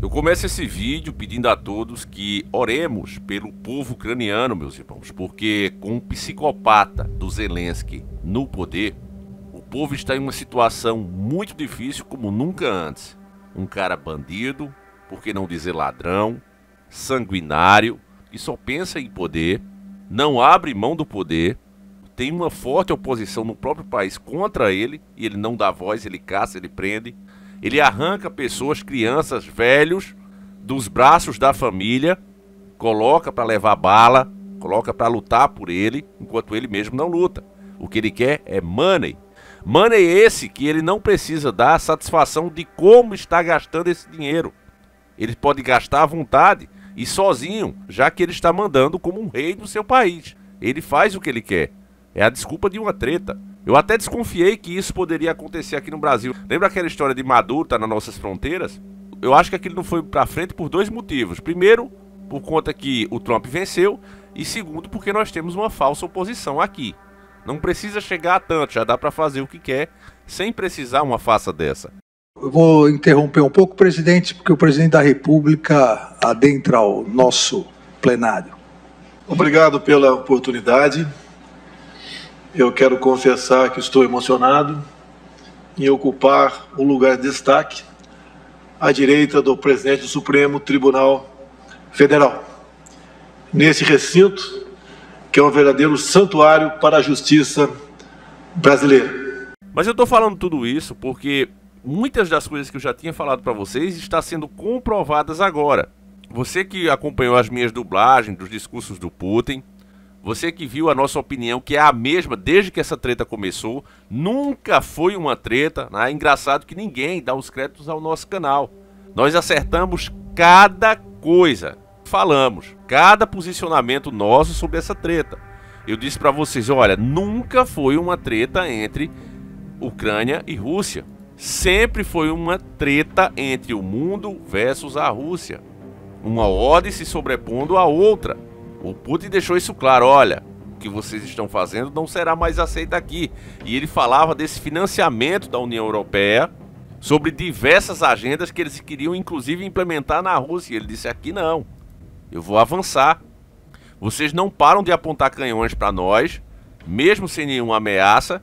Eu começo esse vídeo pedindo a todos que oremos pelo povo ucraniano, meus irmãos, porque com o psicopata do Zelensky no poder, o povo está em uma situação muito difícil como nunca antes. Um cara bandido, por que não dizer ladrão, sanguinário, que só pensa em poder, não abre mão do poder, tem uma forte oposição no próprio país contra ele, e ele não dá voz, ele caça, ele prende. Ele arranca pessoas, crianças, velhos, dos braços da família, coloca para levar bala, coloca para lutar por ele, enquanto ele mesmo não luta. O que ele quer é money. Money esse que ele não precisa dar satisfação de como está gastando esse dinheiro. Ele pode gastar à vontade e sozinho, já que ele está mandando como um rei do seu país. Ele faz o que ele quer. É a desculpa de uma treta. Eu até desconfiei que isso poderia acontecer aqui no Brasil. Lembra aquela história de Maduro tá nas nossas fronteiras? Eu acho que aquilo não foi pra frente por dois motivos. Primeiro, por conta que o Trump venceu. E segundo, porque nós temos uma falsa oposição aqui. Não precisa chegar a tanto, já dá pra fazer o que quer, sem precisar uma farsa dessa. Eu vou interromper um pouco, presidente, porque o presidente da República adentra o nosso plenário. Obrigado pela oportunidade. Eu quero confessar que estou emocionado em ocupar um lugar de destaque à direita do presidente do Supremo Tribunal Federal, nesse recinto que é um verdadeiro santuário para a justiça brasileira. Mas eu estou falando tudo isso porque muitas das coisas que eu já tinha falado para vocês estão sendo comprovadas agora. Você que acompanhou as minhas dublagens dos discursos do Putin, você que viu a nossa opinião, que é a mesma desde que essa treta começou, nunca foi uma treta, né? É engraçado que ninguém dá os créditos ao nosso canal. Nós acertamos cada coisa, falamos, cada posicionamento nosso sobre essa treta. Eu disse pra vocês, olha, nunca foi uma treta entre Ucrânia e Rússia. Sempre foi uma treta entre o mundo versus a Rússia. Uma ordem se sobrepondo à outra. O Putin deixou isso claro, olha, o que vocês estão fazendo não será mais aceito aqui. E ele falava desse financiamento da União Europeia sobre diversas agendas que eles queriam inclusive implementar na Rússia. E ele disse, aqui não, eu vou avançar. Vocês não param de apontar canhões para nós, mesmo sem nenhuma ameaça.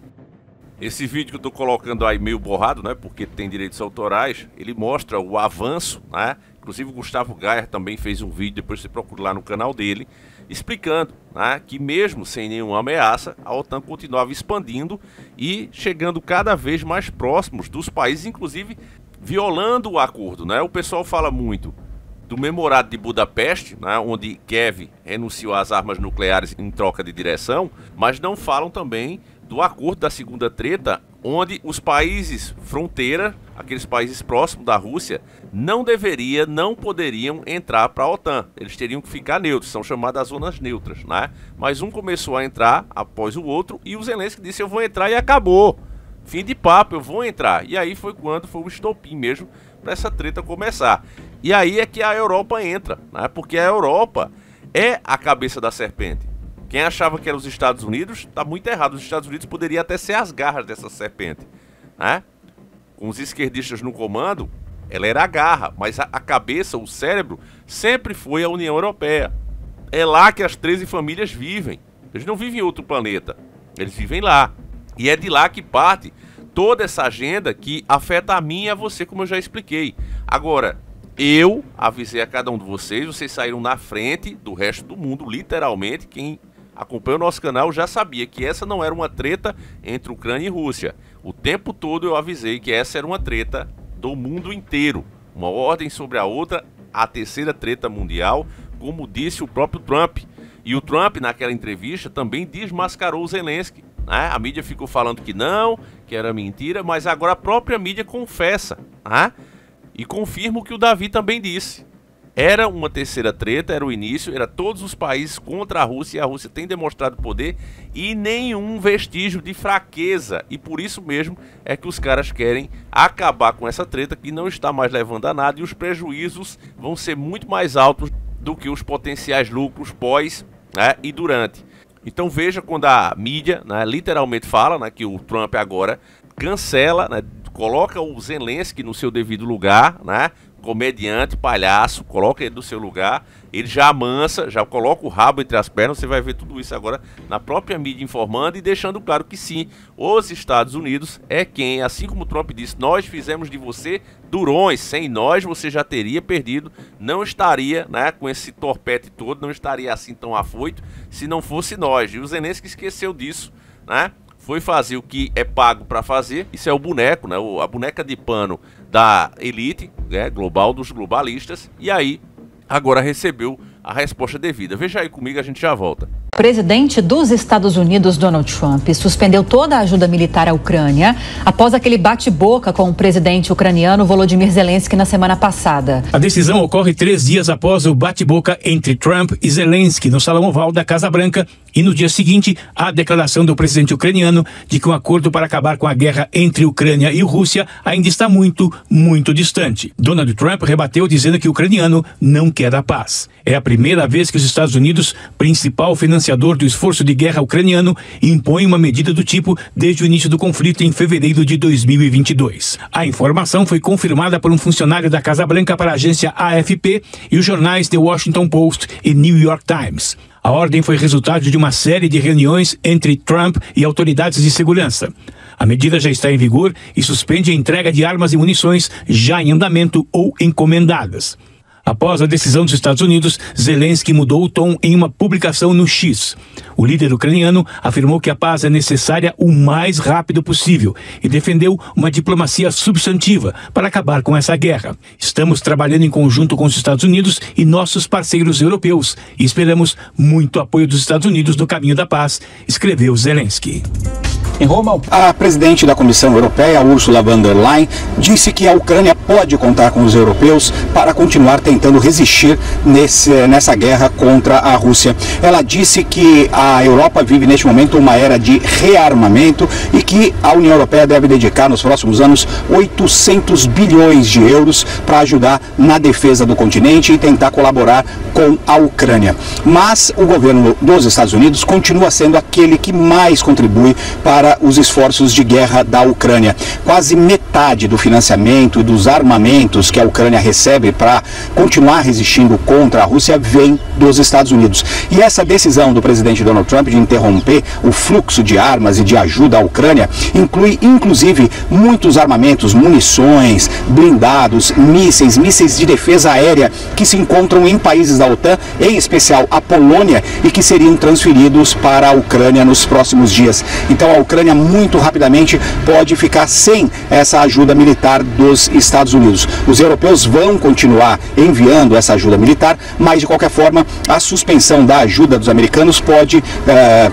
Esse vídeo que eu estou colocando aí meio borrado, né, porque tem direitos autorais, ele mostra o avanço, né? Inclusive o Gustavo Gayer também fez um vídeo, depois você procura lá no canal dele, explicando, né, que mesmo sem nenhuma ameaça, a OTAN continuava expandindo e chegando cada vez mais próximos dos países, inclusive violando o acordo, né? O pessoal fala muito do Memorado de Budapeste, né, onde Kiev renunciou às armas nucleares em troca de direção, mas não falam também do acordo da segunda treta, onde os países fronteira, aqueles países próximos da Rússia, não poderiam entrar para a OTAN. Eles teriam que ficar neutros, são chamadas zonas neutras, né? Mas um começou a entrar após o outro e o Zelensky disse, eu vou entrar e acabou. Fim de papo, eu vou entrar. E aí foi quando foi o estopim mesmo para essa treta começar. E aí é que a Europa entra, né? Porque a Europa é a cabeça da serpente. Quem achava que era os Estados Unidos, está muito errado. Os Estados Unidos poderiam até ser as garras dessa serpente, né? Com os esquerdistas no comando, ela era a garra, mas a cabeça, o cérebro, sempre foi a União Europeia. É lá que as 13 famílias vivem. Eles não vivem em outro planeta, eles vivem lá. E é de lá que parte toda essa agenda que afeta a mim e a você, como eu já expliquei. Agora, eu avisei a cada um de vocês, vocês saíram na frente do resto do mundo, literalmente. Quem acompanha o nosso canal já sabia que essa não era uma treta entre Ucrânia e Rússia. O tempo todo eu avisei que essa era uma treta do mundo inteiro. Uma ordem sobre a outra, a terceira treta mundial, como disse o próprio Trump. E o Trump, naquela entrevista, também desmascarou o Zelensky, né? A mídia ficou falando que não, que era mentira, mas agora a própria mídia confessa, né? E confirma o que o Davi também disse. Era uma terceira treta, era o início, era todos os países contra a Rússia, e a Rússia tem demonstrado poder e nenhum vestígio de fraqueza. E por isso mesmo é que os caras querem acabar com essa treta que não está mais levando a nada, e os prejuízos vão ser muito mais altos do que os potenciais lucros pós, né, e durante. Então veja quando a mídia, né, literalmente fala, né, que o Trump agora cancela, né, coloca o Zelensky no seu devido lugar, né, comediante, palhaço, coloca ele no seu lugar, ele já amansa, já coloca o rabo entre as pernas. Você vai ver tudo isso agora na própria mídia informando e deixando claro que sim, os Estados Unidos é quem, assim como o Trump disse, nós fizemos de você durões, sem nós você já teria perdido, não estaria, né, com esse torpete todo, não estaria assim tão afoito se não fosse nós. E o Zelensky esqueceu disso, né? Foi fazer o que é pago para fazer. Isso é o boneco, né? A boneca de pano da elite, né, global, dos globalistas. E aí, agora recebeu a resposta devida. Veja aí comigo, a gente já volta. O presidente dos Estados Unidos, Donald Trump, suspendeu toda a ajuda militar à Ucrânia após aquele bate-boca com o presidente ucraniano Volodymyr Zelensky na semana passada. A decisão ocorre 3 dias após o bate-boca entre Trump e Zelensky no Salão Oval da Casa Branca e no dia seguinte a declaração do presidente ucraniano de que um acordo para acabar com a guerra entre Ucrânia e Rússia ainda está muito, muito distante. Donald Trump rebateu dizendo que o ucraniano não quer a paz. É a primeira vez que os Estados Unidos, principal financiador do esforço de guerra ucraniano, impõe uma medida do tipo desde o início do conflito em fevereiro de 2022. A informação foi confirmada por um funcionário da Casa Branca para a agência AFP e os jornais The Washington Post e New York Times. A ordem foi resultado de uma série de reuniões entre Trump e autoridades de segurança. A medida já está em vigor e suspende a entrega de armas e munições já em andamento ou encomendadas. Após a decisão dos Estados Unidos, Zelensky mudou o tom em uma publicação no X. O líder ucraniano afirmou que a paz é necessária o mais rápido possível e defendeu uma diplomacia substantiva para acabar com essa guerra. Estamos trabalhando em conjunto com os Estados Unidos e nossos parceiros europeus e esperamos muito apoio dos Estados Unidos no caminho da paz, escreveu Zelensky. Em Roma, a presidente da Comissão Europeia, Ursula von der Leyen, disse que a Ucrânia pode contar com os europeus para continuar tentando resistir nessa guerra contra a Rússia. Ela disse que a Europa vive neste momento uma era de rearmamento e que a União Europeia deve dedicar nos próximos anos 800 bilhões de euros para ajudar na defesa do continente e tentar colaborar com a Ucrânia. Mas o governo dos Estados Unidos continua sendo aquele que mais contribui para os esforços de guerra da Ucrânia. Quase metade do financiamento e dos armamentos que a Ucrânia recebe para continuar resistindo contra a Rússia vem dos Estados Unidos. E essa decisão do presidente Donald Trump de interromper o fluxo de armas e de ajuda à Ucrânia inclui, inclusive, muitos armamentos, munições, blindados, mísseis de defesa aérea que se encontram em países da OTAN, em especial a Polônia, e que seriam transferidos para a Ucrânia nos próximos dias. Então a Ucrânia muito rapidamente pode ficar sem essa ajuda militar dos Estados Unidos. Os europeus vão continuar enviando essa ajuda militar, mas de qualquer forma a suspensão da ajuda dos americanos pode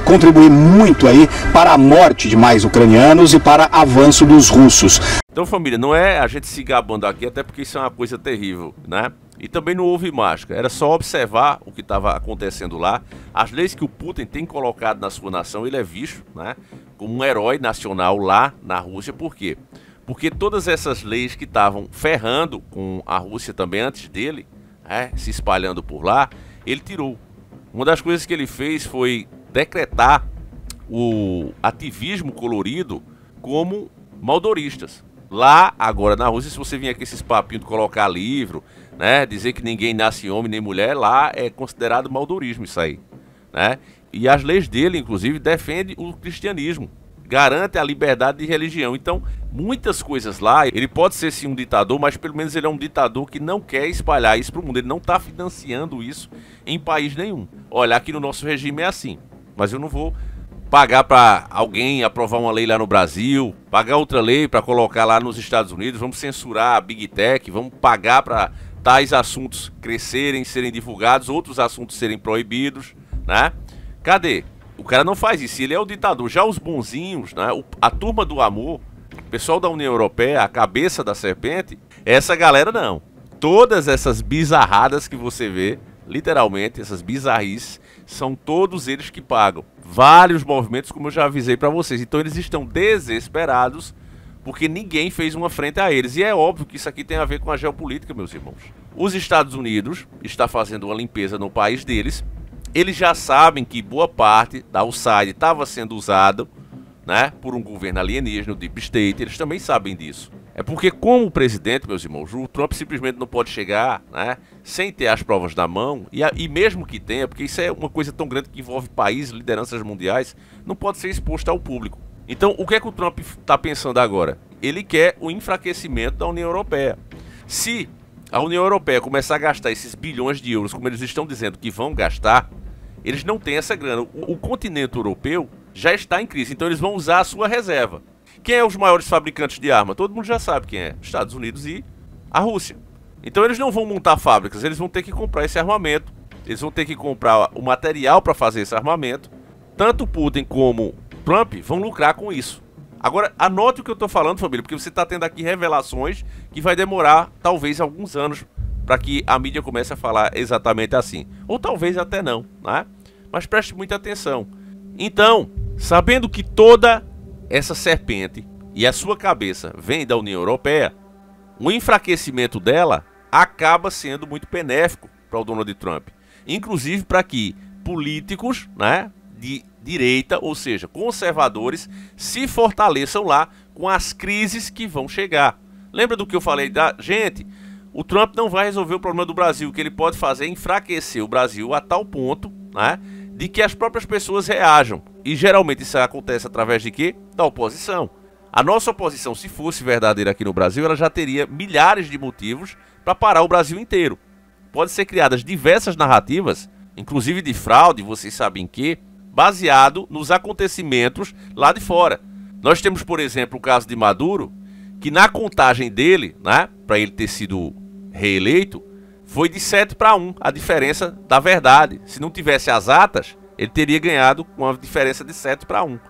contribuir muito aí para a morte de mais ucranianos e para avanço dos russos. Então, família, não é a gente se gabando aqui, até porque isso é uma coisa terrível, né? E também não houve mágica, era só observar o que estava acontecendo lá. As leis que o Putin tem colocado na sua nação, ele é visto, né, como um herói nacional lá na Rússia. Por quê? Porque todas essas leis que estavam ferrando com a Rússia também antes dele, né, se espalhando por lá, ele tirou. Uma das coisas que ele fez foi decretar o ativismo colorido como maldoristas. Lá, agora na Rússia, se você vier com esses papinhos de colocar livro, né, dizer que ninguém nasce homem nem mulher, lá é considerado maldorismo isso aí, né? E as leis dele, inclusive, defendem o cristianismo, garante a liberdade de religião. Então, muitas coisas lá, ele pode ser sim um ditador, mas pelo menos ele é um ditador que não quer espalhar isso para o mundo. Ele não está financiando isso em país nenhum. Olha, aqui no nosso regime é assim, mas eu não vou pagar para alguém aprovar uma lei lá no Brasil, pagar outra lei para colocar lá nos Estados Unidos, vamos censurar a Big Tech, vamos pagar para tais assuntos crescerem, serem divulgados, outros assuntos serem proibidos, né? Cadê? O cara não faz isso, ele é o ditador. Já os bonzinhos, né? A turma do amor, o pessoal da União Europeia, a cabeça da serpente, essa galera não. Todas essas bizarradas que você vê, literalmente, essas bizarrices, são todos eles que pagam. Vários movimentos, como eu já avisei para vocês. Então eles estão desesperados porque ninguém fez uma frente a eles. E é óbvio que isso aqui tem a ver com a geopolítica, meus irmãos. Os Estados Unidos está fazendo uma limpeza no país deles. Eles já sabem que boa parte da USAID estava sendo usada, né, por um governo alienígena, o Deep State. Eles também sabem disso. É porque, como presidente, meus irmãos, o Trump simplesmente não pode chegar, né, sem ter as provas na mão, e mesmo que tenha, porque isso é uma coisa tão grande que envolve países, lideranças mundiais, não pode ser exposto ao público. Então, o que é que o Trump está pensando agora? Ele quer o enfraquecimento da União Europeia. Se a União Europeia começar a gastar esses bilhões de euros, como eles estão dizendo que vão gastar, eles não têm essa grana. O continente europeu já está em crise, então eles vão usar a sua reserva. Quem é os maiores fabricantes de arma? Todo mundo já sabe quem é. Estados Unidos e a Rússia. Então eles não vão montar fábricas, eles vão ter que comprar esse armamento. Eles vão ter que comprar o material para fazer esse armamento. Tanto Putin como Trump vão lucrar com isso. Agora, anote o que eu estou falando, família, porque você está tendo aqui revelações que vai demorar talvez alguns anos para que a mídia comece a falar exatamente assim. Ou talvez até não, né? Mas preste muita atenção. Então, sabendo que toda essa serpente e a sua cabeça vem da União Europeia, o enfraquecimento dela acaba sendo muito benéfico para o Donald Trump. Inclusive para que políticos, né, de direita, ou seja, conservadores, se fortaleçam lá com as crises que vão chegar. Lembra do que eu falei? Gente, o Trump não vai resolver o problema do Brasil. O que ele pode fazer é enfraquecer o Brasil a tal ponto, né, de que as próprias pessoas reajam. E geralmente isso acontece através de quê? Da oposição. A nossa oposição, se fosse verdadeira aqui no Brasil, ela já teria milhares de motivos para parar o Brasil inteiro. Pode ser criadas diversas narrativas, inclusive de fraude, vocês sabem que, baseado nos acontecimentos lá de fora. Nós temos, por exemplo, o caso de Maduro, que na contagem dele, né, para ele ter sido reeleito, foi de 7-1, a diferença da verdade. Se não tivesse as atas, ele teria ganhado com uma diferença de 7-1.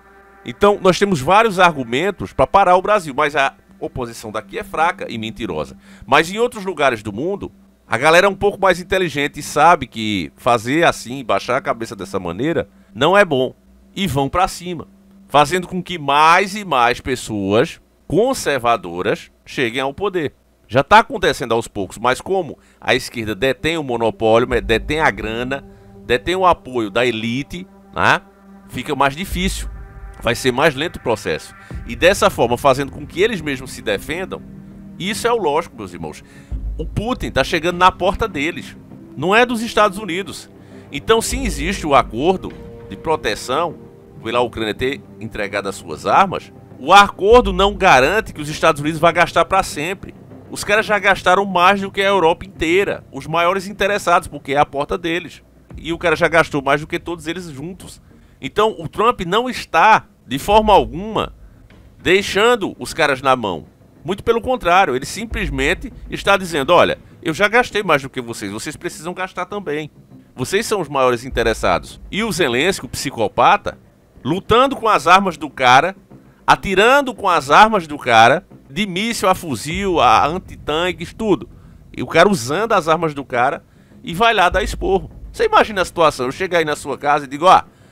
Então, nós temos vários argumentos para parar o Brasil, mas a oposição daqui é fraca e mentirosa. Mas em outros lugares do mundo, a galera é um pouco mais inteligente e sabe que fazer assim, baixar a cabeça dessa maneira, não é bom. E vão para cima, fazendo com que mais e mais pessoas conservadoras cheguem ao poder. Já está acontecendo aos poucos, mas como a esquerda detém o monopólio, detém a grana, detém o apoio da elite, né, fica mais difícil. Vai ser mais lento o processo. E dessa forma, fazendo com que eles mesmos se defendam, isso é o lógico, meus irmãos. O Putin está chegando na porta deles, não é dos Estados Unidos. Então, se existe o acordo de proteção, pela Ucrânia ter entregado as suas armas, o acordo não garante que os Estados Unidos vão gastar para sempre. Os caras já gastaram mais do que a Europa inteira, os maiores interessados, porque é a porta deles. E o cara já gastou mais do que todos eles juntos. Então, o Trump não está, de forma alguma, deixando os caras na mão. Muito pelo contrário, ele simplesmente está dizendo, olha, eu já gastei mais do que vocês precisam gastar também. Vocês são os maiores interessados. E o Zelensky, o psicopata, lutando com as armas do cara, atirando com as armas do cara, de míssil a fuzil, a antitanques, tudo. E o cara usando as armas do cara e vai lá dar esporro. Você imagina a situação, eu chego aí na sua casa e digo,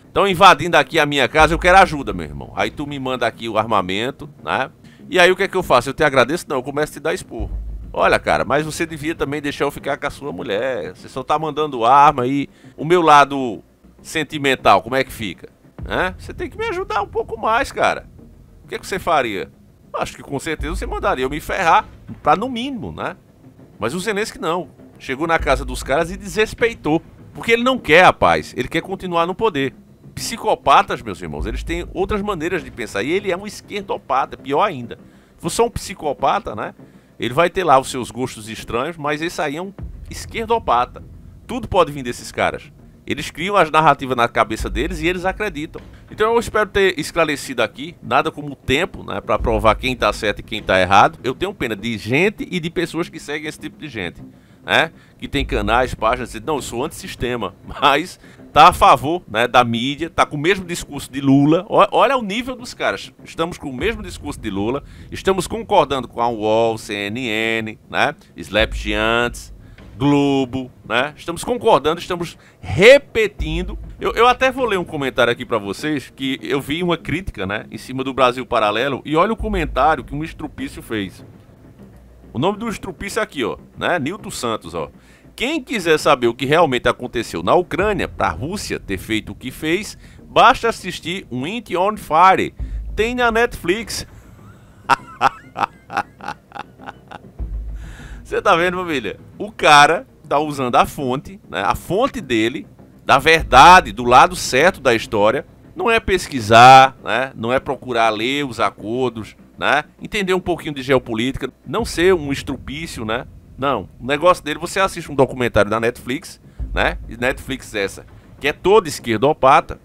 estão invadindo aqui a minha casa, eu quero ajuda, meu irmão. Aí tu me manda aqui o armamento, né? E aí o que é que eu faço? Eu te agradeço? Não, eu começo a te dar esporro. Olha, cara, mas você devia também deixar eu ficar com a sua mulher. Você só tá mandando arma e o meu lado sentimental, como é que fica? Né? Você tem que me ajudar um pouco mais, cara. O que é que você faria? Acho que com certeza você mandaria eu me ferrar, pra no mínimo, né? Mas o Zelensky não. Chegou na casa dos caras e desrespeitou. Porque ele não quer a paz, ele quer continuar no poder. Psicopatas, meus irmãos, eles têm outras maneiras de pensar. E ele é um esquerdopata, pior ainda. Se você é um psicopata, né? Ele vai ter lá os seus gostos estranhos, mas esse aí é um esquerdopata. Tudo pode vir desses caras. Eles criam as narrativas na cabeça deles e eles acreditam. Então eu espero ter esclarecido aqui, nada como o tempo, né, para provar quem tá certo e quem tá errado. Eu tenho pena de gente e de pessoas que seguem esse tipo de gente, né? Que tem canais, páginas, dizem, não, eu sou antissistema, mas tá a favor, né, da mídia, tá com o mesmo discurso de Lula. Olha o nível dos caras. Estamos com o mesmo discurso de Lula, estamos concordando com a UOL, CNN, né, Slap Giants, Globo, né? Estamos concordando, estamos repetindo. Eu até vou ler um comentário aqui para vocês, que eu vi uma crítica, né, em cima do Brasil Paralelo, e olha o comentário que um estrupício fez. O nome do estrupício é aqui, ó, né? Nilton Santos, ó. Quem quiser saber o que realmente aconteceu na Ucrânia para a Rússia ter feito o que fez, basta assistir Wind on Fire. Tem na Netflix. Você tá vendo, família? O cara tá usando a fonte, né? A fonte dele, da verdade, do lado certo da história. Não é pesquisar, né? Não é procurar ler os acordos, né? Entender um pouquinho de geopolítica, não ser um estrupício, né? Não, o negócio dele, você assiste um documentário da Netflix, né? E Netflix essa, que é toda esquerdopata,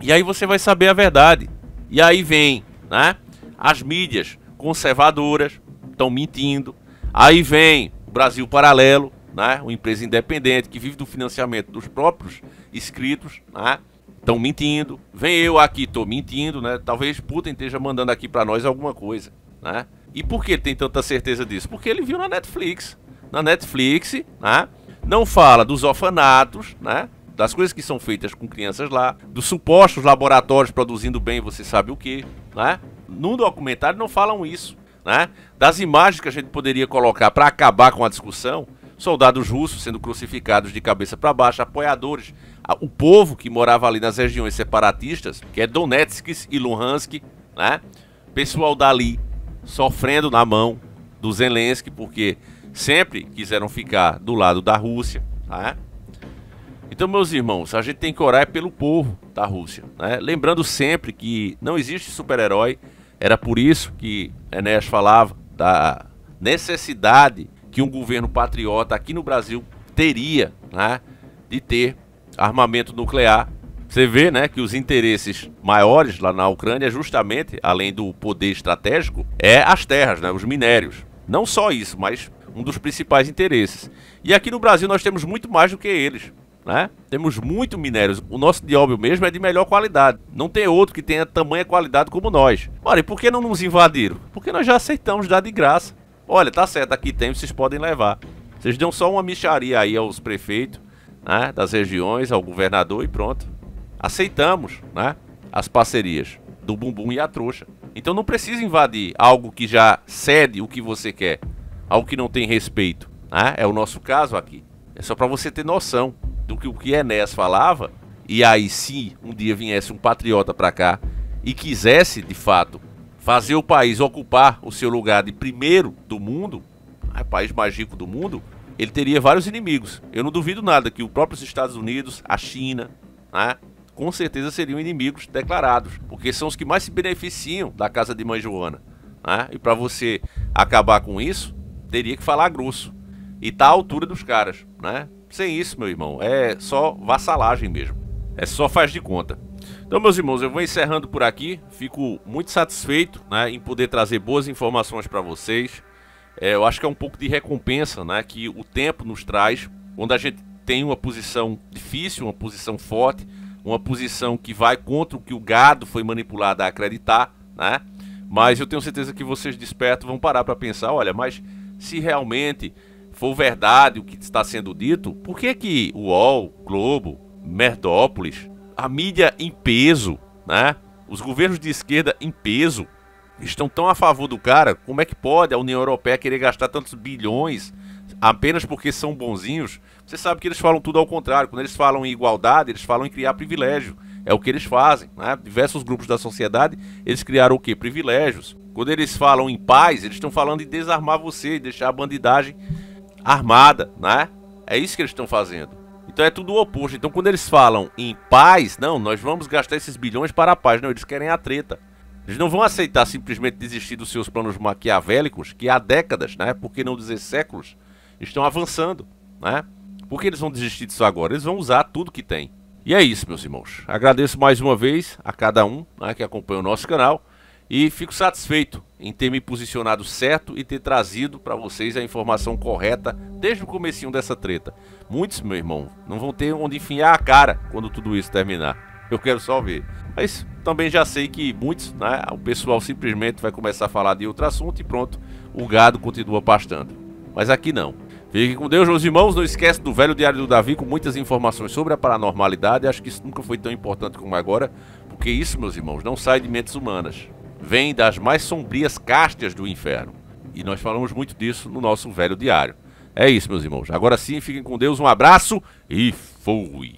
e aí você vai saber a verdade. E aí vem, né? As mídias conservadoras estão mentindo. Aí vem o Brasil Paralelo, né? Uma empresa independente que vive do financiamento dos próprios inscritos, né? Estão mentindo. Vem eu aqui, tô mentindo, né? Talvez Putin esteja mandando aqui pra nós alguma coisa, né? E por que ele tem tanta certeza disso? Porque ele viu na Netflix. Na Netflix, né? Não fala dos orfanatos, né? Das coisas que são feitas com crianças lá, dos supostos laboratórios produzindo bem, você sabe o que, né? No documentário não falam isso, né? Das imagens que a gente poderia colocar para acabar com a discussão, soldados russos sendo crucificados de cabeça para baixo, apoiadores, o povo que morava ali nas regiões separatistas, que é Donetsk e Luhansk, né? Pessoal dali sofrendo na mão do Zelensky, porque sempre quiseram ficar do lado da Rússia, né? Então, meus irmãos, a gente tem que orar pelo povo da Rússia, né? Lembrando sempre que não existe super-herói. Era por isso que Enéas falava da necessidade que um governo patriota aqui no Brasil teria, né, de ter armamento nuclear. Você vê, né, que os interesses maiores lá na Ucrânia, justamente, além do poder estratégico, é as terras, né, os minérios. Não só isso, mas um dos principais interesses. E aqui no Brasil nós temos muito mais do que eles, né? Temos muito minérios. O nosso nióbio mesmo é de melhor qualidade. Não tem outro que tenha tamanha qualidade como nós. Olha, e por que não nos invadiram? Porque nós já aceitamos dar de graça. Olha, tá certo, aqui tem, vocês podem levar. Vocês dão só uma mixaria aí aos prefeitos, né, das regiões, ao governador e pronto. Aceitamos, né, as parcerias do bumbum e a trouxa. Então não precisa invadir algo que já cede o que você quer, algo que não tem respeito, né? É o nosso caso aqui. É só para você ter noção do que o que Enéas falava. E aí, se um dia viesse um patriota para cá e quisesse, de fato, fazer o país ocupar o seu lugar de primeiro do mundo, país mais rico do mundo, ele teria vários inimigos. Eu não duvido nada que os próprios Estados Unidos, a China, né, com certeza seriam inimigos declarados, porque são os que mais se beneficiam da casa de Mãe Joana, né? E para você acabar com isso, teria que falar grosso e tá à altura dos caras, né? Sem isso, meu irmão, é só vassalagem mesmo, é só faz de conta. Então, meus irmãos, eu vou encerrando por aqui. Fico muito satisfeito, né, em poder trazer boas informações para vocês. Eu acho que é um pouco de recompensa, né, que o tempo nos traz, quando a gente tem uma posição difícil, uma posição forte, uma posição que vai contra o que o gado foi manipulado a acreditar, né? Mas eu tenho certeza que vocês despertos vão parar para pensar, olha, mas se realmente for verdade o que está sendo dito, por que que o UOL, Globo, Merdópolis, a mídia em peso, né, os governos de esquerda em peso, estão tão a favor do cara? Como é que pode a União Europeia querer gastar tantos bilhões apenas porque são bonzinhos? Você sabe que eles falam tudo ao contrário. Quando eles falam em igualdade, eles falam em criar privilégio. É o que eles fazem, né? Diversos grupos da sociedade, eles criaram o quê? Privilégios. Quando eles falam em paz, eles estão falando em desarmar você, deixar a bandidagem armada, né? É isso que eles estão fazendo. Então é tudo o oposto. Então quando eles falam em paz, não, nós vamos gastar esses bilhões para a paz. Não, eles querem a treta. Eles não vão aceitar simplesmente desistir dos seus planos maquiavélicos, que há décadas, né, por que não dizer séculos, estão avançando, né? Por que eles vão desistir disso agora? Eles vão usar tudo que tem. E é isso, meus irmãos. Agradeço mais uma vez a cada um, né, que acompanha o nosso canal. E fico satisfeito em ter me posicionado certo e ter trazido para vocês a informação correta desde o comecinho dessa treta. Muitos, meu irmão, não vão ter onde enfiar a cara quando tudo isso terminar. Eu quero só ver. Mas também já sei que muitos, né, o pessoal simplesmente vai começar a falar de outro assunto e pronto, o gado continua pastando. Mas aqui não. Fiquem com Deus, meus irmãos. Não esquece do Velho Diário do Davi com muitas informações sobre a paranormalidade. Acho que isso nunca foi tão importante como agora, porque isso, meus irmãos, não sai de mentes humanas. Vem das mais sombrias castas do inferno. E nós falamos muito disso no nosso Velho Diário. É isso, meus irmãos. Agora sim, fiquem com Deus. Um abraço e fui!